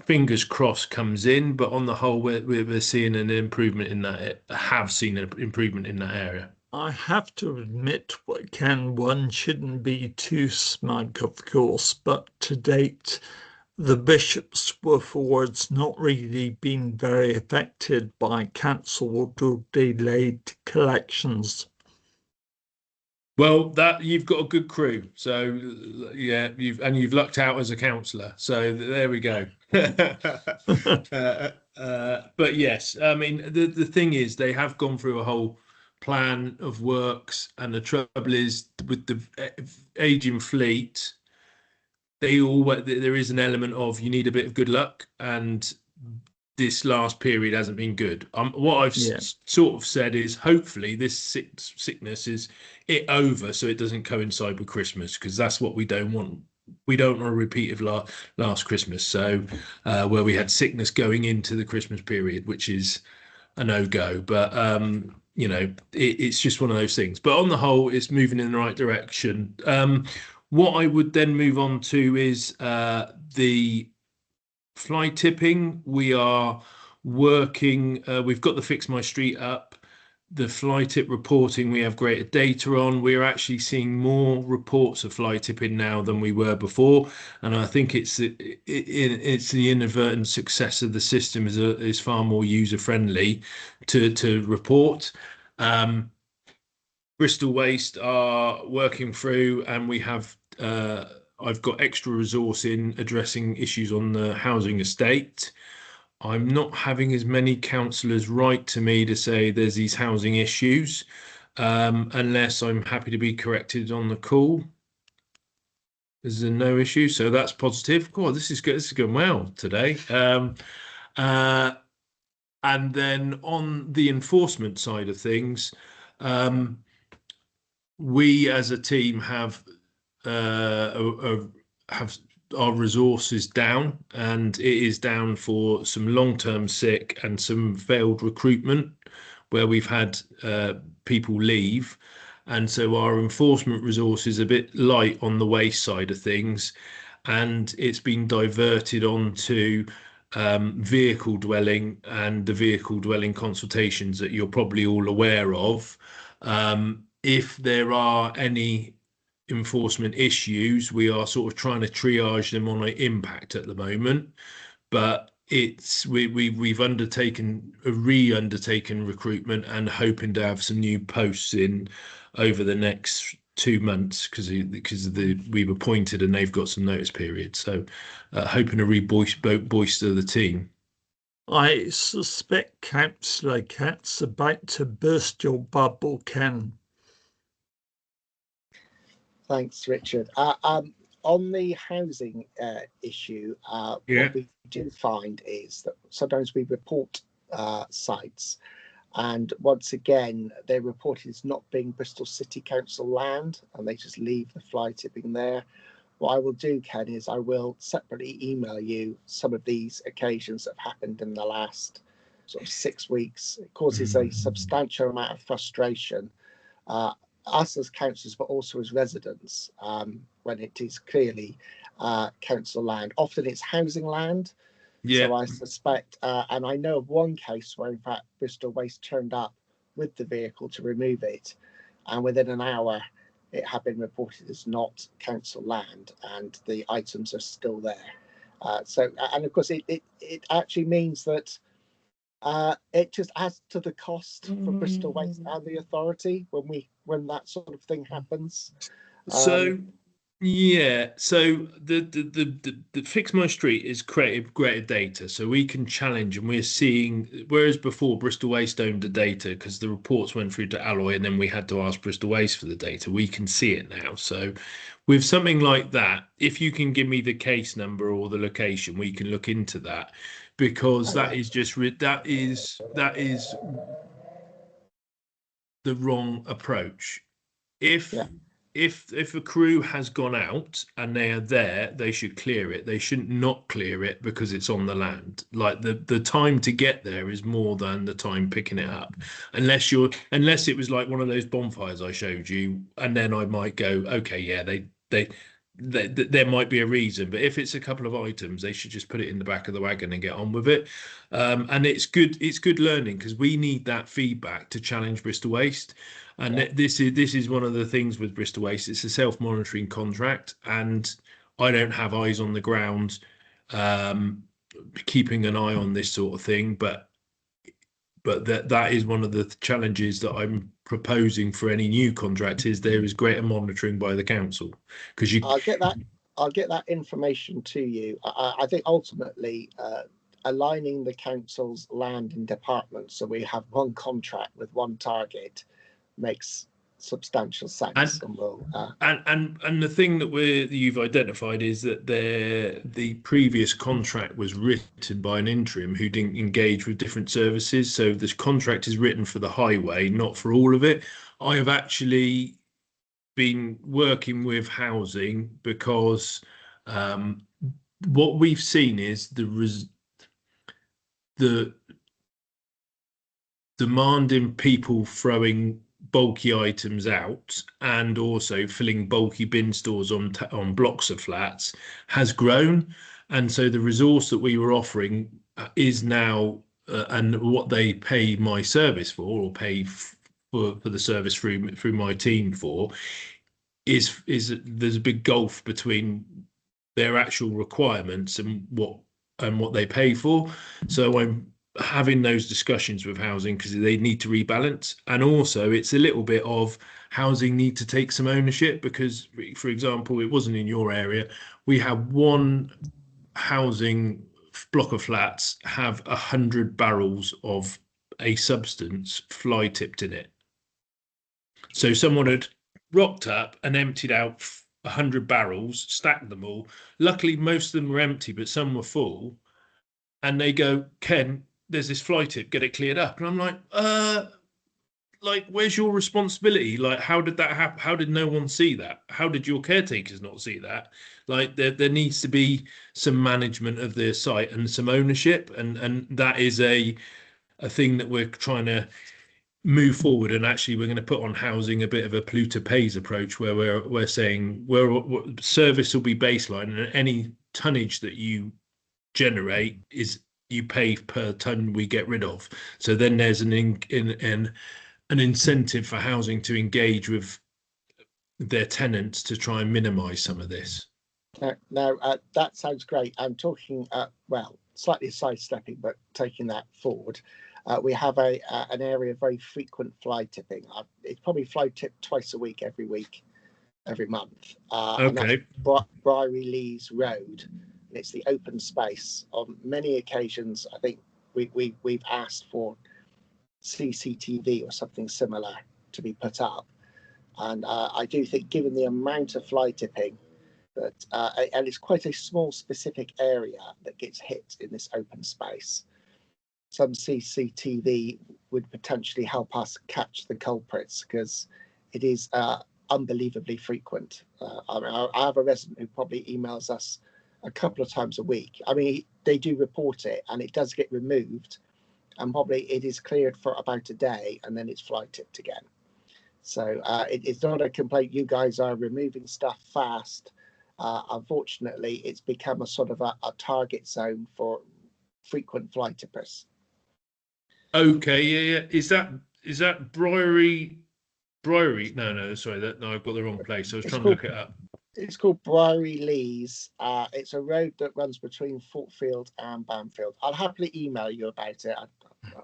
Speaker 8: fingers crossed comes in. But on the whole, we're seeing an improvement in that. Have seen an improvement in that area.
Speaker 1: I have to admit, Ken, one shouldn't be too smug, of course, but to date, The bishops were, for words, not really been very affected by cancelled or delayed collections.
Speaker 8: Well, that you've got a good crew, so yeah, you've lucked out as a counsellor. So there we go. But yes, I mean the thing is they have gone through a whole plan of works, and the trouble is with the aging fleet, there is an element of you need a bit of good luck, and this last period hasn't been good. What I've sort of said is hopefully this sickness is it over, so it doesn't coincide with Christmas, because that's what we don't want. We don't want a repeat of last Christmas, so where we had sickness going into the Christmas period, which is a no-go. But you know, it's just one of those things. But on the whole, it's moving in the right direction. What I would then move on to is the fly tipping. We are working, we've got the Fix My Street up. The fly tip reporting we have greater data on. We're actually seeing more reports of fly tipping now than we were before, and I think it's the inadvertent success of the system is far more user friendly to report. Bristol Waste are working through, and we have I've got extra resource in addressing issues on the housing estate. I'm not having as many councillors write to me to say there's these housing issues, unless I'm happy to be corrected on the call. There's a no issue, so that's positive. God, this is good. This is going well today. And then on the enforcement side of things, we as a team have our resources down, and it is down for some long-term sick and some failed recruitment where we've had people leave, and so our enforcement resource is a bit light on the waste side of things, and it's been diverted onto vehicle dwelling and the vehicle dwelling consultations that you're probably all aware of. If there are any enforcement issues, we are sort of trying to triage them on an impact at the moment, but we've undertaken recruitment and hoping to have some new posts in over the next 2 months, because we've appointed and they've got some notice period, so hoping to bolster the team.
Speaker 1: I suspect Councillor Cat's about to burst your bubble, Ken.
Speaker 3: Thanks, Richard. On the housing issue, what we do find is that sometimes we report sites, and once again, they're reported as not being Bristol City Council land, and they just leave the fly tipping there. What I will do, Ken, is I will separately email you some of these occasions that have happened in the last sort of 6 weeks. It causes a substantial amount of frustration, us as councillors, but also as residents, when it is clearly council land. Often it's housing land. So I suspect, and I know of one case where in fact Bristol Waste turned up with the vehicle to remove it, and within an hour it had been reported as not council land, and the items are still there. And of course it actually means that it just adds to the cost for Bristol Waste and the authority when that sort of thing happens.
Speaker 8: So the Fix My Street is created greater data, so we can challenge, and we're seeing, whereas before Bristol Waste owned the data because the reports went through to Alloy and then we had to ask Bristol Waste for the data, we can see it now. So with something like that, if you can give me the case number or the location, we can look into that, because that is the wrong approach. If a crew has gone out and they are there, they should clear it. They shouldn't not clear it because it's on the land. Like the time to get there is more than the time picking it up. Unless it was like one of those bonfires I showed you, and then I might go, okay, yeah, there might be a reason, but if it's a couple of items, they should just put it in the back of the wagon and get on with it. And it's good learning, because we need that feedback to challenge Bristol Waste. And this is one of the things with Bristol Waste. It's a self-monitoring contract, and I don't have eyes on the ground keeping an eye on this sort of thing. But that is one of the challenges that I'm proposing for any new contract, is there is greater monitoring by the council, because
Speaker 3: I'll get that information to you. I think ultimately aligning the council's land and departments so we have one contract with one target makes substantial sense.
Speaker 8: And the thing that you've identified is that the previous contract was written by an interim who didn't engage with different services. So this contract is written for the highway, not for all of it. I have actually been working with housing because what we've seen is the demand in people throwing bulky items out and also filling bulky bin stores on blocks of flats has grown, and so the resource that we were offering is now and what they pay my service for, or pay for the service through my team for, is there's a big gulf between their actual requirements and what they pay for. So I'm having those discussions with housing because they need to rebalance, and also it's a little bit of housing need to take some ownership, because, for example, it wasn't in your area, we have one housing block of flats have 100 barrels of a substance fly tipped in it. So someone had rocked up and emptied out 100 barrels, stacked them all. Luckily most of them were empty, but some were full, and they go, Ken, there's this fly tip, get it cleared up. And I'm like, where's your responsibility? Like, how did that happen? How did no one see that? How did your caretakers not see that? Like, there needs to be some management of the site and some ownership, and that is a thing that we're trying to move forward. And actually we're going to put on housing a bit of a polluter pays approach, where we're saying service will be baseline, and any tonnage that you generate is you pay per ton we get rid of. So then there's an incentive for housing to engage with their tenants to try and minimise some of this.
Speaker 3: Now that sounds great. I'm talking well, slightly sidestepping, but taking that forward. We have an area of very frequent fly tipping. It's probably fly tipped twice a week, every month.
Speaker 8: Okay.
Speaker 3: And that's Briery Lees Road. It's the open space. On many occasions, I think we've asked for CCTV or something similar to be put up, and I do think, given the amount of fly tipping, that and it's quite a small specific area that gets hit in this open space, some CCTV would potentially help us catch the culprits, because it is unbelievably frequent. I have a resident who probably emails us a couple of times a week. I mean, they do report it and it does get removed, and probably it is cleared for about a day and then it's fly tipped again. So it's not a complaint. You guys are removing stuff fast. Unfortunately, it's become a sort of a target zone for frequent fly tippers.
Speaker 8: Okay, yeah. Is that Briery? No, sorry, no, I've got the wrong place. I was trying to look it up.
Speaker 3: It's called Briery Lees. It's a road that runs between Fortfield and Bamfield. I'll happily email you about it.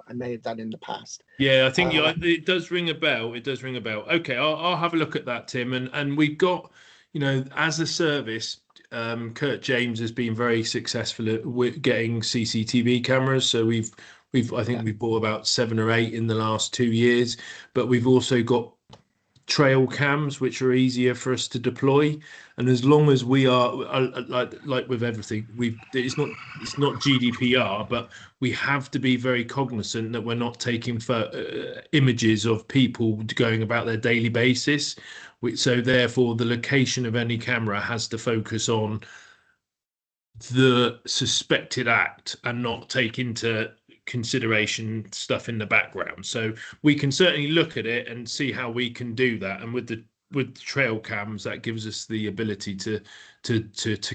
Speaker 3: I may have done in the past.
Speaker 8: Yeah, I think it does ring a bell. It does ring a bell. Okay, I'll have a look at that, Tim. And we've got, as a service, Kurt James has been very successful at getting CCTV cameras. So I think we've bought about 7 or 8 in the last 2 years. But we've also got trail cams, which are easier for us to deploy. And as long as we are like with everything, it's not GDPR, but we have to be very cognizant that we're not taking images of people going about their daily basis. So therefore the location of any camera has to focus on the suspected act and not take into consideration stuff in the background. So we can certainly look at it and see how we can do that. And with the trail cams, that gives us the ability to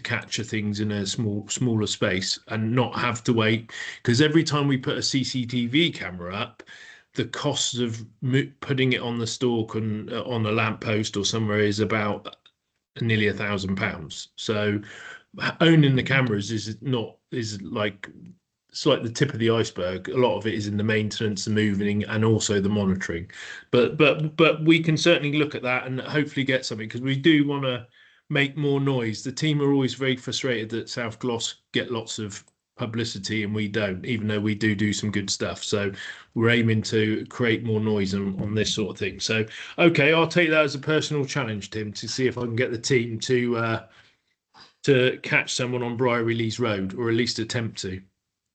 Speaker 8: capture things in a smaller space and not have to wait. Because every time we put a CCTV camera up, the cost of putting it on the stalk and on a lamppost or somewhere is about nearly £1,000. So owning the cameras is like, it's like the tip of the iceberg. A lot of it is in the maintenance, the moving, and also the monitoring. But we can certainly look at that and hopefully get something, because we do want to make more noise. The team are always very frustrated that South Gloss get lots of publicity and we don't, even though we do some good stuff. So we're aiming to create more noise on this sort of thing. So okay, I'll take that as a personal challenge, Tim, to see if I can get the team to catch someone on Briery Lees Road, or at least attempt to.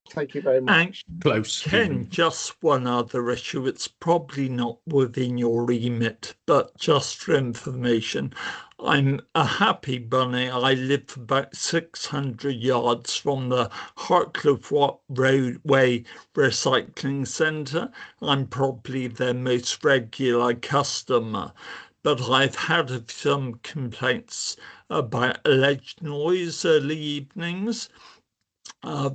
Speaker 3: Thank you very much.
Speaker 8: Close.
Speaker 1: Ken, just one other issue. It's probably not within your remit, but just for information, I'm a happy bunny. I live about 600 yards from the Hartcliffe Roadway Recycling Centre. I'm probably their most regular customer, but I've had some complaints about alleged noise early evenings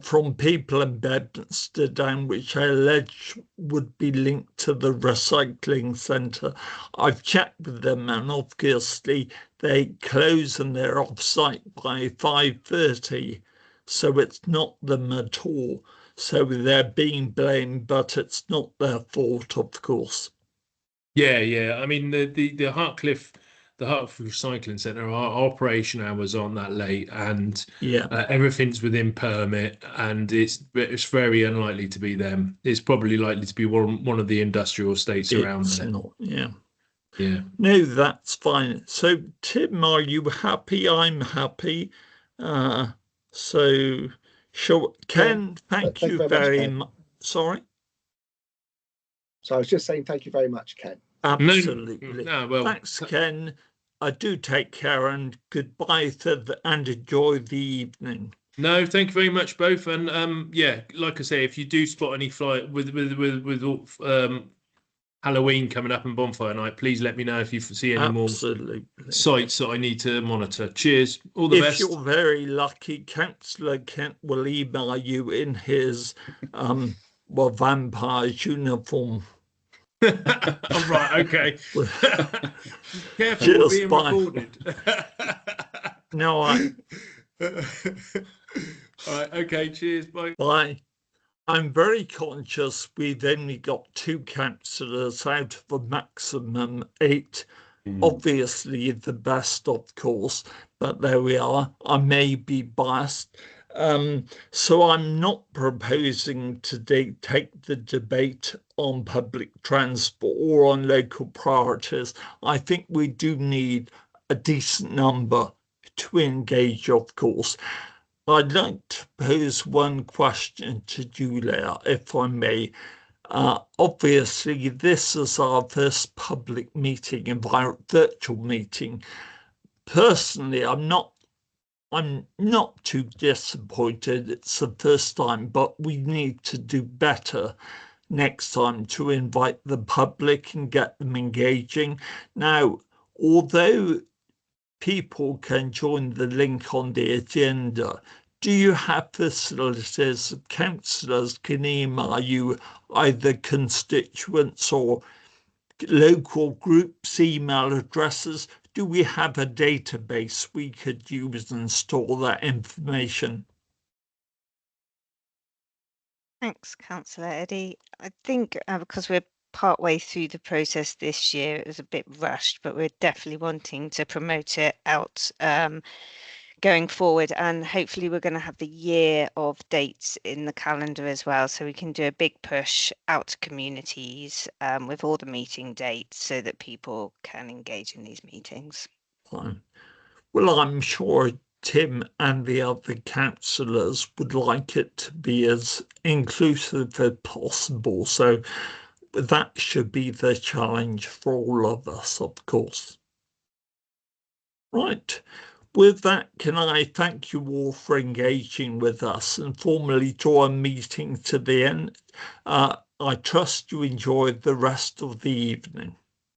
Speaker 1: from people in Bedminster Down, which I allege would be linked to the recycling centre. I've checked with them, and obviously they close and they're off-site by 5:30, so it's not them at all. So they're being blamed, but it's not their fault, of course.
Speaker 8: Yeah. I mean, the Hartcliffe Recycling Centre, our operation hours aren't that late, and everything's within permit, and it's very unlikely to be them. It's probably likely to be one of the industrial estates around there.
Speaker 1: Not, yeah.
Speaker 8: No,
Speaker 1: that's fine. So, Tim, are you happy? I'm happy. So, Ken, thank you very much. Sorry?
Speaker 3: So I was just saying thank you very much, Ken.
Speaker 1: Absolutely.
Speaker 8: Well,
Speaker 1: thanks, Ken. I do take care, and goodbye and enjoy the evening.
Speaker 8: No, thank you very much, both. And like I say, if you do spot any flight with Halloween coming up and bonfire night, please let me know if you see any more sites that I need to monitor. Cheers. All the best.
Speaker 1: If you're very lucky, Councillor Kent will email you in his vampire's uniform.
Speaker 8: All right, okay. Careful,
Speaker 1: cheers,
Speaker 8: we're being
Speaker 1: bye.
Speaker 8: recorded.
Speaker 1: No,
Speaker 8: All right, okay, cheers, bye.
Speaker 1: Bye. I'm very conscious we've only got 2 councillors out of a maximum 8. Obviously the best, of course, but there we are. I may be biased. So I'm not proposing to take the debate on public transport or on local priorities. I think we do need a decent number to engage, of course. I'd like to pose one question to Julia, if I may. Obviously, this is our first public meeting, virtual meeting. Personally, I'm not too disappointed. It's the first time, but we need to do better next time to invite the public and get them engaging. Now, although people can join the link on the agenda, do you have facilities councillors can email you either constituents or local groups' email addresses? Do we have a database we could use and store that information?
Speaker 2: Thanks, Councillor Eddie. I think because we're partway through the process this year, it was a bit rushed, but we're definitely wanting to promote it out going forward, and hopefully we're going to have the year of dates in the calendar as well, so we can do a big push out to communities with all the meeting dates so that people can engage in these meetings.
Speaker 1: Fine. Well, I'm sure Tim and the other councillors would like it to be as inclusive as possible, so that should be the challenge for all of us, of course. Right. With that, can I thank you all for engaging with us and formally draw a meeting to the end? I trust you enjoyed the rest of the evening.